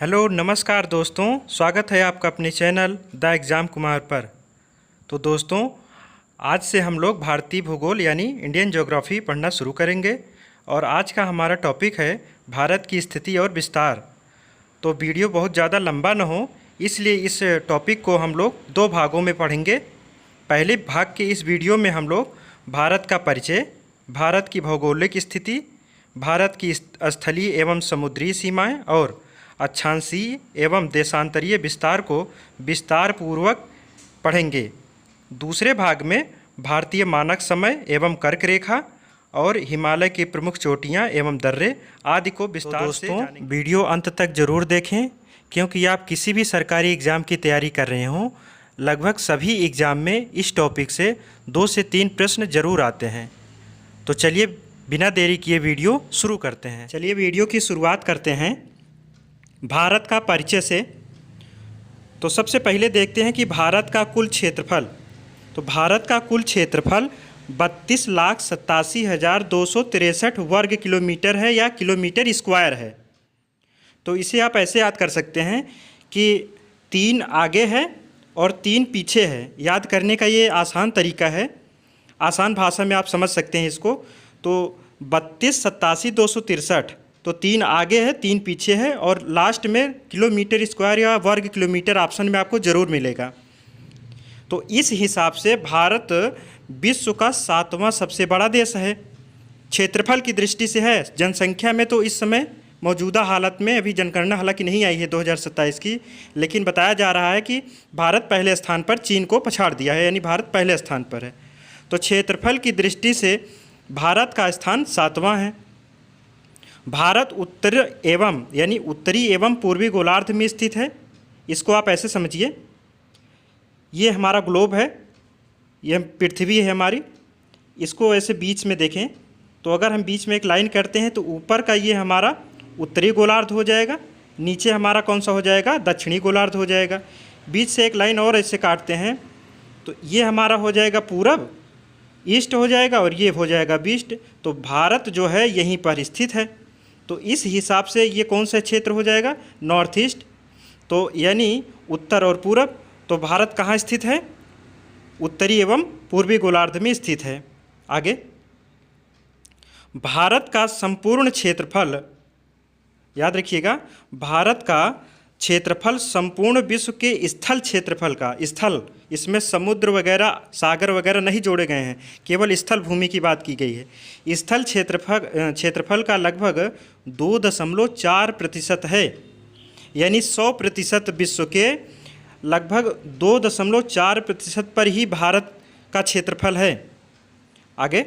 Hello नमस्कार दोस्तों, स्वागत है आपका अपने चैनल द एग्ज़ाम कुमार पर। तो दोस्तों, आज से हम लोग भारतीय भूगोल यानी इंडियन ज्योग्राफी पढ़ना शुरू करेंगे और आज का हमारा टॉपिक है भारत की स्थिति और विस्तार। तो वीडियो बहुत ज़्यादा लंबा न हो, इसलिए इस टॉपिक को हम लोग दो भागों में पढ़ेंगे। पहले भाग के इस वीडियो में हम लोग भारत का परिचय, भारत की भौगोलिक स्थिति, भारत की स्थलीय एवं समुद्री सीमाएं और अक्षांशीय एवं देशांतरीय विस्तार को विस्तार पूर्वक पढ़ेंगे। दूसरे भाग में भारतीय मानक समय एवं कर्क रेखा और हिमालय की प्रमुख चोटियां एवं दर्रे आदि को विस्तार से जानेंगे। वीडियो अंत तक जरूर देखें, क्योंकि आप किसी भी सरकारी एग्ज़ाम की तैयारी कर रहे हों, लगभग सभी एग्ज़ाम में इस टॉपिक से 2 से 3 प्रश्न जरूर आते हैं। तो चलिए बिना देरी किए वीडियो शुरू करते हैं। चलिए वीडियो की शुरुआत करते हैं भारत का परिचय से। तो सबसे पहले देखते हैं कि भारत का कुल क्षेत्रफल। तो भारत का कुल क्षेत्रफल 32,87,263 वर्ग किलोमीटर है या किलोमीटर स्क्वायर है। तो इसे आप ऐसे याद कर सकते हैं कि 3 आगे है और 3 पीछे है। याद करने का ये आसान तरीका है, आसान भाषा में आप समझ सकते हैं इसको। तो 32,87,263, तो 3 आगे है 3 पीछे है और लास्ट में किलोमीटर स्क्वायर या वर्ग किलोमीटर ऑप्शन में आपको ज़रूर मिलेगा। तो इस हिसाब से भारत विश्व का 7वां सबसे बड़ा देश है। क्षेत्रफल की दृष्टि से है। जनसंख्या में तो इस समय मौजूदा हालत में अभी जनगणना हालांकि नहीं आई है 2027 की, लेकिन बताया जा रहा है कि भारत पहले स्थान पर चीन को पछाड़ दिया है, यानी भारत पहले स्थान पर है। तो क्षेत्रफल की दृष्टि से भारत का स्थान 7वां है। भारत उत्तर एवं यानी उत्तरी एवं पूर्वी गोलार्ध में स्थित है। इसको आप ऐसे समझिए, ये हमारा ग्लोब है, यह पृथ्वी है हमारी। इसको ऐसे बीच में देखें तो अगर हम बीच में एक लाइन करते हैं तो ऊपर का ये हमारा उत्तरी गोलार्ध हो जाएगा, नीचे हमारा कौन सा हो जाएगा, दक्षिणी गोलार्ध हो जाएगा। बीच से एक लाइन और ऐसे काटते हैं तो ये हमारा हो जाएगा पूरब, ईस्ट हो जाएगा, और ये हो जाएगा वेस्ट। तो भारत जो है यहीं पर स्थित है। तो इस हिसाब से ये कौन सा क्षेत्र हो जाएगा, नॉर्थ ईस्ट। तो यानी उत्तर और पूरब। तो भारत कहाँ स्थित है, उत्तरी एवं पूर्वी गोलार्ध में स्थित है। आगे, भारत का संपूर्ण क्षेत्रफल, याद रखिएगा, भारत का क्षेत्रफल संपूर्ण विश्व के स्थल क्षेत्रफल का, स्थल इसमें समुद्र वगैरह सागर वगैरह नहीं जोड़े गए हैं, केवल स्थल भूमि की बात की गई है। स्थल क्षेत्रफल का लगभग 2.4% है, यानी 100% विश्व के लगभग 2.4% पर ही भारत का क्षेत्रफल है। आगे,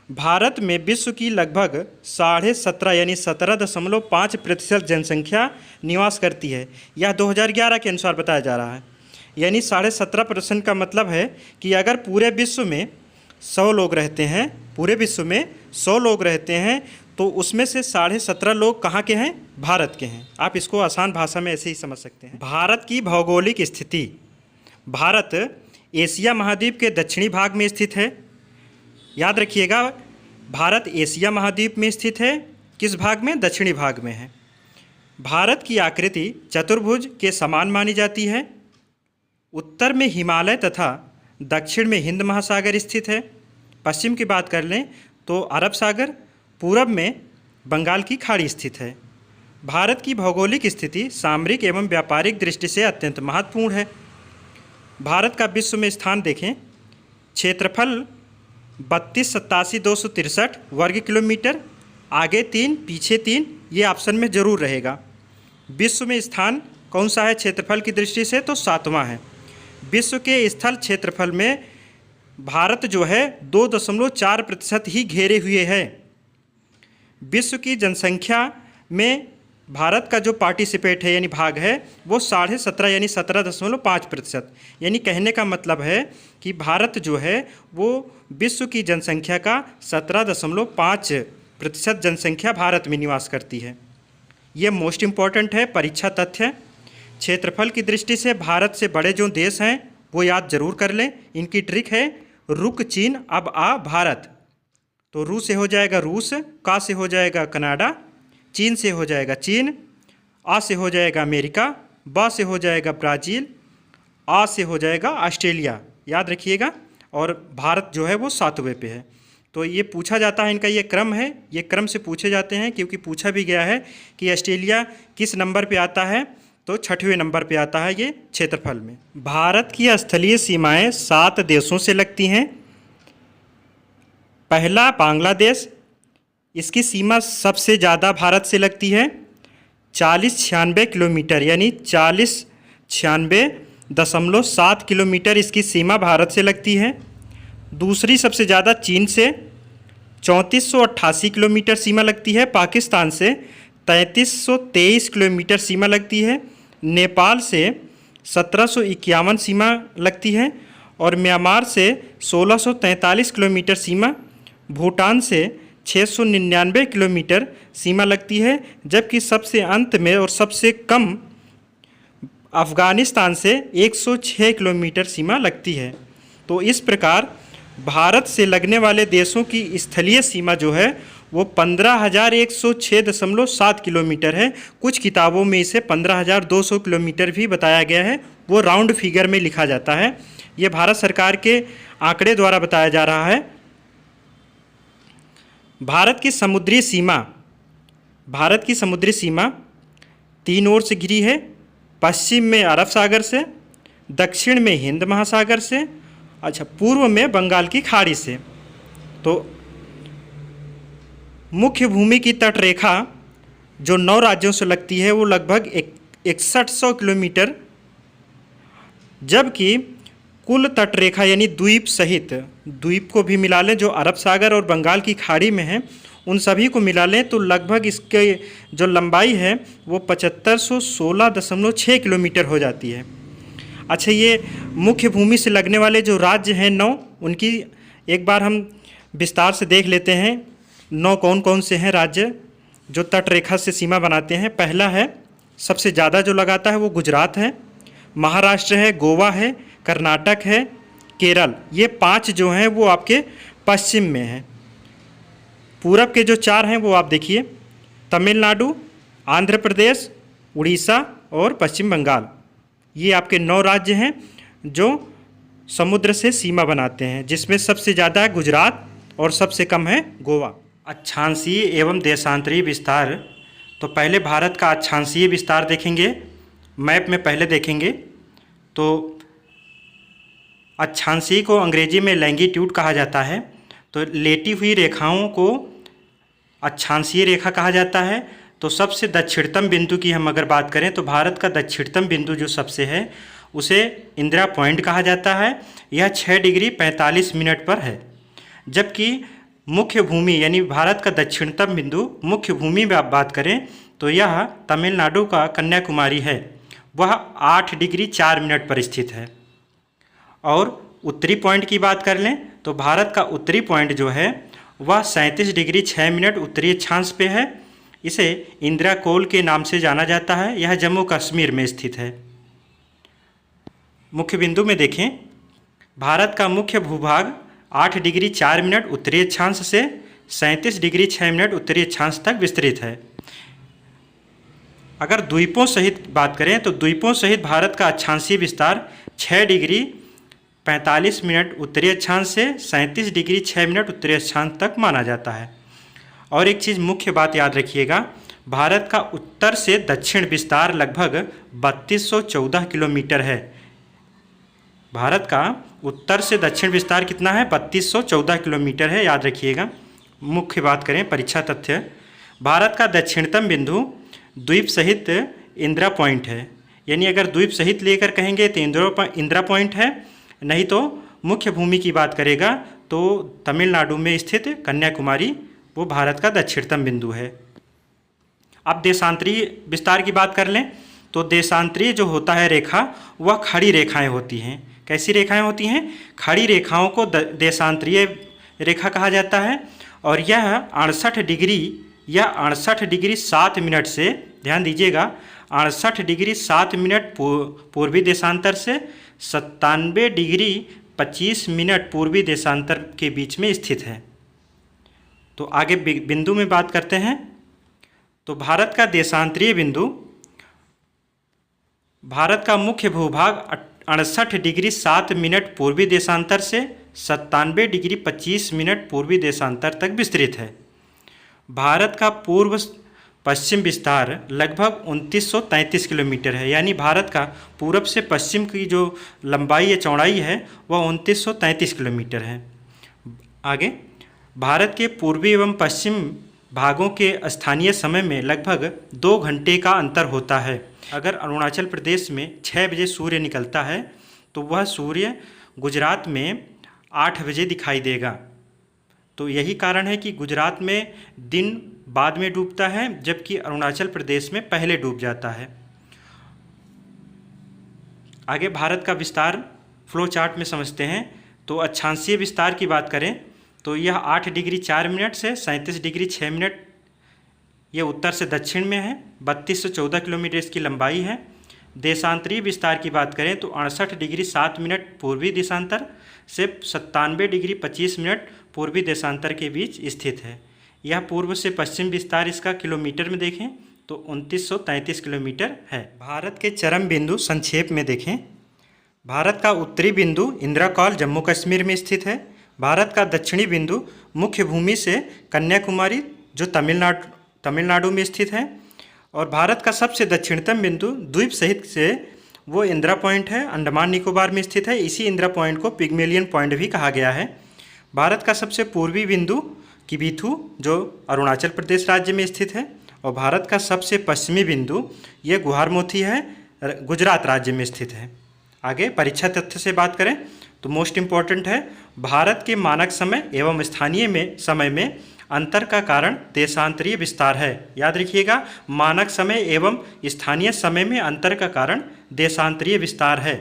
भारत में विश्व की लगभग 17.5 यानी 17.5% जनसंख्या निवास करती है। यह 2011 के अनुसार बताया जा रहा है। यानी 17.5% का मतलब है कि अगर पूरे विश्व में 100 लोग रहते हैं, पूरे विश्व में 100 लोग रहते हैं, तो उसमें से 17.5 लोग कहाँ के हैं, भारत के हैं। आप इसको आसान भाषा में ऐसे ही समझ सकते हैं। भारत की भौगोलिक स्थिति। भारत एशिया महाद्वीप के दक्षिणी भाग में स्थित है। याद रखिएगा, भारत एशिया महाद्वीप में स्थित है। किस भाग में, दक्षिणी भाग में है। भारत की आकृति चतुर्भुज के समान मानी जाती है। उत्तर में हिमालय तथा दक्षिण में हिंद महासागर स्थित है। पश्चिम की बात कर लें तो अरब सागर, पूरब में बंगाल की खाड़ी स्थित है। भारत की भौगोलिक स्थिति सामरिक एवं व्यापारिक दृष्टि से अत्यंत महत्वपूर्ण है। भारत का विश्व में स्थान देखें, क्षेत्रफल 32,87,263 वर्ग किलोमीटर, आगे 3 पीछे 3, ये ऑप्शन में ज़रूर रहेगा। विश्व में स्थान कौन सा है क्षेत्रफल की दृष्टि से, तो 7वां है। विश्व के स्थल क्षेत्रफल में भारत जो है 2.4% ही घेरे हुए है। विश्व की जनसंख्या में भारत का जो पार्टिसिपेट है यानी भाग है वो 17.5 यानी 17.5%। यानी कहने का मतलब है कि भारत जो है वो विश्व की जनसंख्या का 17.5% जनसंख्या भारत में निवास करती है। ये मोस्ट इम्पॉर्टेंट है, परीक्षा तथ्य। क्षेत्रफल की दृष्टि से भारत से बड़े जो देश हैं वो याद जरूर कर लें। इनकी ट्रिक है रुक चीन अब आ भारत। तो रू से हो जाएगा रूस, का से हो जाएगा कनाडा, चीन से हो जाएगा चीन, आ से हो जाएगा अमेरिका, ब से हो जाएगा ब्राज़ील, आ से हो जाएगा ऑस्ट्रेलिया, याद रखिएगा। और भारत जो है वो 7वें पे है। तो ये पूछा जाता है, इनका ये क्रम है, ये क्रम से पूछे जाते हैं, क्योंकि पूछा भी गया है कि ऑस्ट्रेलिया किस नंबर पे आता है, तो 6वें नंबर पे आता है ये क्षेत्रफल में। भारत की स्थलीय सीमाएं 7 देशों से लगती हैं। पहला बांग्लादेश, इसकी सीमा सबसे ज़्यादा भारत से लगती है, 4096 किलोमीटर, यानी 4096.7 किलोमीटर इसकी सीमा भारत से लगती है। दूसरी सबसे ज़्यादा चीन से 3488 किलोमीटर सीमा लगती है। पाकिस्तान से 3323 किलोमीटर सीमा लगती है। नेपाल से 1751 सीमा लगती है और म्यांमार से 1643 किलोमीटर सीमा, भूटान से 699 किलोमीटर सीमा लगती है, जबकि सबसे अंत में और सबसे कम अफ़गानिस्तान से 106 किलोमीटर सीमा लगती है। तो इस प्रकार भारत से लगने वाले देशों की स्थलीय सीमा जो है वो 15,106.7 किलोमीटर है। कुछ किताबों में इसे 15,200 किलोमीटर भी बताया गया है, वो राउंड फिगर में लिखा जाता है। ये भारत सरकार के आंकड़े द्वारा बताया जा रहा है। भारत की समुद्री सीमा 3 ओर से घिरी है। पश्चिम में अरब सागर से, दक्षिण में हिंद महासागर से, पूर्व में बंगाल की खाड़ी से। तो मुख्य भूमि की तट रेखा जो 9 राज्यों से लगती है वो लगभग 6100 किलोमीटर, जबकि कुल तट रेखा यानी द्वीप सहित, द्वीप को भी मिला लें जो अरब सागर और बंगाल की खाड़ी में हैं, उन सभी को मिला लें तो लगभग इसके जो लंबाई है वो 7516.6 किलोमीटर हो जाती है। अच्छा, ये मुख्य भूमि से लगने वाले जो राज्य हैं 9, उनकी एक बार हम विस्तार से देख लेते हैं। 9 कौन कौन से हैं राज्य जो तट रेखा से सीमा बनाते हैं। पहला है, सबसे ज़्यादा जो लगाता है वो गुजरात है, महाराष्ट्र है, गोवा है, कर्नाटक है, केरल। ये 5 जो हैं वो आपके पश्चिम में हैं। पूरब के जो 4 हैं वो आप देखिए, तमिलनाडु, आंध्र प्रदेश, उड़ीसा और पश्चिम बंगाल। ये आपके 9 राज्य हैं जो समुद्र से सीमा बनाते हैं, जिसमें सबसे ज़्यादा है गुजरात और सबसे कम है गोवा। अक्षांशीय एवं देशांतरीय विस्तार। तो पहले भारत का अक्षांशीय विस्तार देखेंगे, मैप में पहले देखेंगे। तो अक्षांशीय को अंग्रेजी में लैंगिट्यूड कहा जाता है। तो लेटी हुई रेखाओं को अक्षांशीय रेखा कहा जाता है। तो सबसे दक्षिणतम बिंदु की हम अगर बात करें तो भारत का दक्षिणतम बिंदु जो सबसे है उसे इंदिरा पॉइंट कहा जाता है। यह 6 डिग्री 45 मिनट पर है। जबकि मुख्य भूमि यानी भारत का दक्षिणतम बिंदु मुख्य भूमि में आप बात करें तो यह तमिलनाडु का कन्याकुमारी है, वह 8 डिग्री 4 मिनट पर स्थित है। और उत्तरी पॉइंट की बात कर लें तो भारत का उत्तरी पॉइंट जो है वह 37 डिग्री 6 मिनट उत्तरी अक्षांश पे है। इसे इंदिरा कोल के नाम से जाना जाता है। यह जम्मू कश्मीर में स्थित है। मुख्य बिंदु में देखें, भारत का मुख्य भूभाग 8 डिग्री 4 मिनट उत्तरी अक्षांश से 37 डिग्री 6 मिनट उत्तरी अक्षांश तक विस्तृत है। अगर द्वीपों सहित बात करें तो द्वीपों सहित भारत का अक्षांशीय विस्तार 6 डिग्री 45 मिनट उत्तरी अक्षांश से 37 डिग्री 6 मिनट उत्तरी अक्षांश तक माना जाता है। और एक चीज़ मुख्य बात याद रखिएगा, भारत का उत्तर से दक्षिण विस्तार लगभग 3214 किलोमीटर है। भारत का उत्तर से दक्षिण विस्तार कितना है? 3214 किलोमीटर है, याद रखिएगा। मुख्य बात करें परीक्षा तथ्य, भारत का दक्षिणतम बिंदु द्वीप सहित इंदिरा पॉइंट है। यानी अगर द्वीप सहित लेकर कहेंगे तो इंदिरा पॉइंट है, नहीं तो मुख्य भूमि की बात करेगा तो तमिलनाडु में स्थित कन्याकुमारी वो भारत का दक्षिणतम बिंदु है। अब देशांतरीय विस्तार की बात कर लें तो देशांतरीय जो होता है रेखा वह खड़ी रेखाएं होती हैं। कैसी रेखाएं होती हैं? खड़ी रेखाओं को देशांतरीय रेखा कहा जाता है। और यह 68 डिग्री 7 मिनट से, ध्यान दीजिएगा, 68 डिग्री 7 मिनट पूर्वी देशांतर से 97 डिग्री 25 मिनट पूर्वी देशांतर के बीच में स्थित है। तो आगे बिंदु में बात करते हैं। तो भारत का देशांतरीय बिंदु भारत का मुख्य भूभाग 68 डिग्री 7 मिनट पूर्वी देशांतर से 97 डिग्री 25 मिनट पूर्वी देशांतर तक विस्तृत है। भारत का पूर्व पश्चिम विस्तार लगभग 2933 किलोमीटर है, यानी भारत का पूरब से पश्चिम की जो लंबाई या चौड़ाई है वह 2933 किलोमीटर है। आगे, भारत के पूर्वी एवं पश्चिम भागों के स्थानीय समय में लगभग 2 घंटे का अंतर होता है। अगर अरुणाचल प्रदेश में 6 बजे सूर्य निकलता है तो वह सूर्य गुजरात में 8 बजे दिखाई देगा। तो यही कारण है कि गुजरात में दिन बाद में डूबता है, जबकि अरुणाचल प्रदेश में पहले डूब जाता है। आगे भारत का विस्तार फ्लो चार्ट में समझते हैं। तो अक्षांशीय विस्तार की बात करें तो यह 8 डिग्री 4 मिनट से 37 डिग्री 6 मिनट ये उत्तर से दक्षिण में है। 3214 किलोमीटर इसकी लंबाई है। देशांतरीय विस्तार की बात करें तो 68 डिग्री 7 मिनट पूर्वी देशांतर से 97 डिग्री 25 मिनट पूर्वी देशांतर के बीच स्थित है। यह पूर्व से पश्चिम विस्तार इसका किलोमीटर में देखें तो 2933 किलोमीटर है। भारत के चरम बिंदु संक्षेप में देखें। भारत का उत्तरी बिंदु इंदिरा कॉल जम्मू कश्मीर में स्थित है। भारत का दक्षिणी बिंदु मुख्य भूमि से कन्याकुमारी जो तमिलनाडु में स्थित है। और भारत का सबसे दक्षिणतम बिंदु द्वीप सहित से वो इंदिरा पॉइंट है, अंडमान निकोबार में स्थित है। इसी इंदिरा पॉइंट को पिग्मेलियन पॉइंट भी कहा गया है। भारत का सबसे पूर्वी बिंदु किबिथु जो अरुणाचल प्रदेश राज्य में स्थित है। और भारत का सबसे पश्चिमी बिंदु ये गुहारमोथी है, गुजरात राज्य में स्थित है। आगे परीक्षा तथ्य से बात करें तो मोस्ट इम्पॉर्टेंट है, भारत के मानक समय एवं स्थानीय समय में अंतर का कारण देशांतरीय विस्तार है। याद रखिएगा, मानक समय एवं स्थानीय समय में अंतर का कारण देशांतरीय विस्तार है।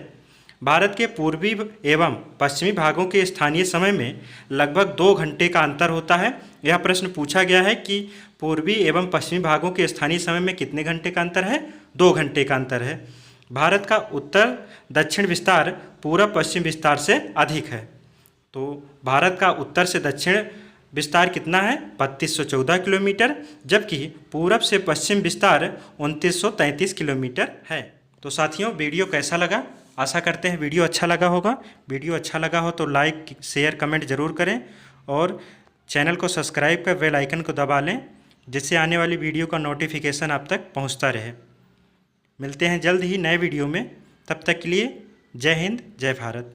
भारत के पूर्वी एवं पश्चिमी भागों के स्थानीय समय में लगभग 2 घंटे का अंतर होता है। यह प्रश्न पूछा गया है कि पूर्वी एवं पश्चिमी भागों के स्थानीय समय में कितने घंटे का अंतर है? 2 घंटे का अंतर है। भारत का उत्तर दक्षिण विस्तार पूर्व पश्चिम विस्तार से अधिक है। तो भारत का उत्तर से दक्षिण विस्तार कितना है? 3214 किलोमीटर, जबकि पूरब से पश्चिम विस्तार 2933 किलोमीटर है। तो साथियों, वीडियो कैसा लगा? आशा करते हैं वीडियो अच्छा लगा होगा। वीडियो अच्छा लगा हो तो लाइक शेयर कमेंट ज़रूर करें और चैनल को सब्सक्राइब कर बेल आइकन को दबा लें, जिससे आने वाली वीडियो का नोटिफिकेशन आप तक पहुंचता रहे। मिलते हैं जल्द ही नए वीडियो में। तब तक के लिए जय हिंद, जय भारत।